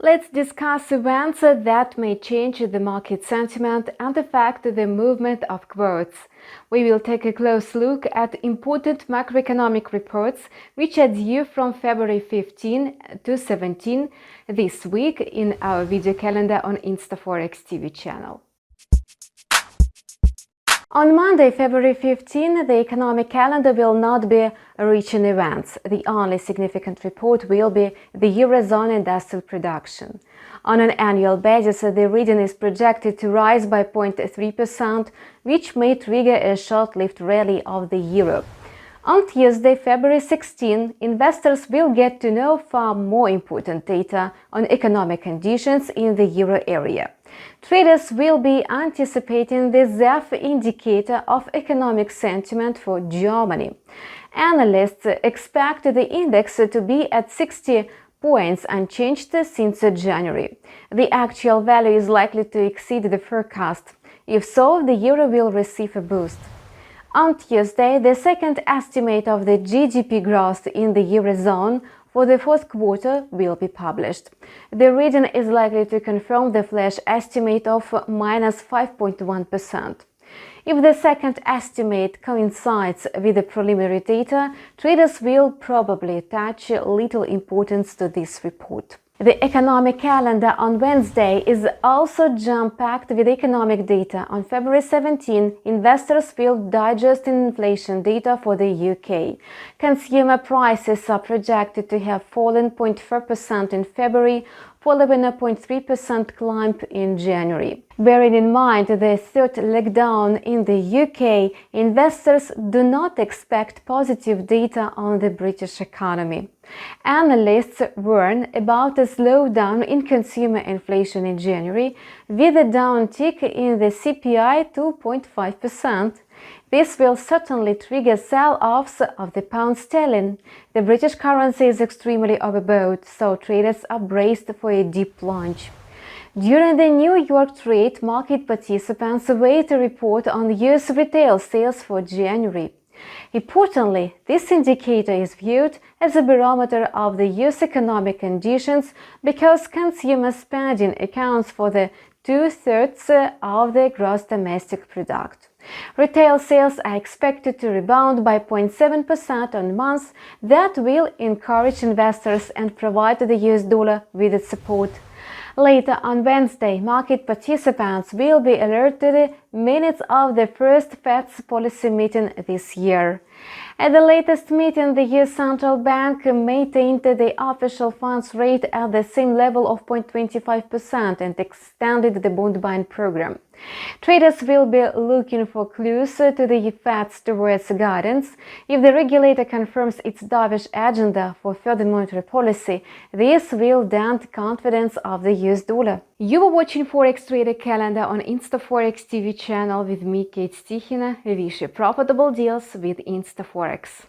Let's discuss events that may change the market sentiment and affect the movement of quotes. We will take a close look at important macroeconomic reports which are due from February 15 to 17 this week in our video calendar on InstaForex TV channel. On Monday, February 15, the economic calendar will not be rich in events. The only significant report will be the Eurozone industrial production. On an annual basis, the region is projected to rise by 0.3%, which may trigger a short-lived rally of the euro. On Tuesday, February 16, investors will get to know far more important data on economic conditions in the euro area. Traders will be anticipating the ZEF indicator of economic sentiment for Germany. Analysts expect the index to be at 60 points unchanged since January. The actual value is likely to exceed the forecast. If so, the euro will receive a boost. On Tuesday, the second estimate of the GDP growth in the Eurozone for the fourth quarter will be published. The region is likely to confirm the flash estimate of minus 5.1%. If the second estimate coincides with the preliminary data, traders will probably attach little importance to this report. The economic calendar on Wednesday is also jam-packed with economic data. On February 17, investors will digest inflation data for the UK. Consumer prices are projected to have fallen 0.4% in February, following a 0.3% climb in January. Bearing in mind the third leg down in the UK, investors do not expect positive data on the British economy. Analysts warn about a slowdown in consumer inflation in January, with a downtick in the CPI to 0.5%. This will certainly trigger sell-offs of the pound sterling. The British currency is extremely overbought, so traders are braced for a deep plunge. During the New York trade, market participants await a report on US retail sales for January. Importantly, this indicator is viewed as a barometer of the US economic conditions because consumer spending accounts for the 2/3 of the gross domestic product. Retail sales are expected to rebound by 0.7% on months. That will encourage investors and provide the US dollar with its support. Later on Wednesday, market participants will be alerted to the minutes of the first Fed's policy meeting this year. At the latest meeting, the US Central Bank maintained the official funds rate at the same level of 0.25% and extended the bond buying program. Traders will be looking for clues to the Fed's towards guidance. If the regulator confirms its dovish agenda for further monetary policy, this will dent confidence of the US dollar. You are watching Forex Trader Calendar on InstaForex TV channel with me, Kate Stichina. We wish you profitable deals with InstaForex.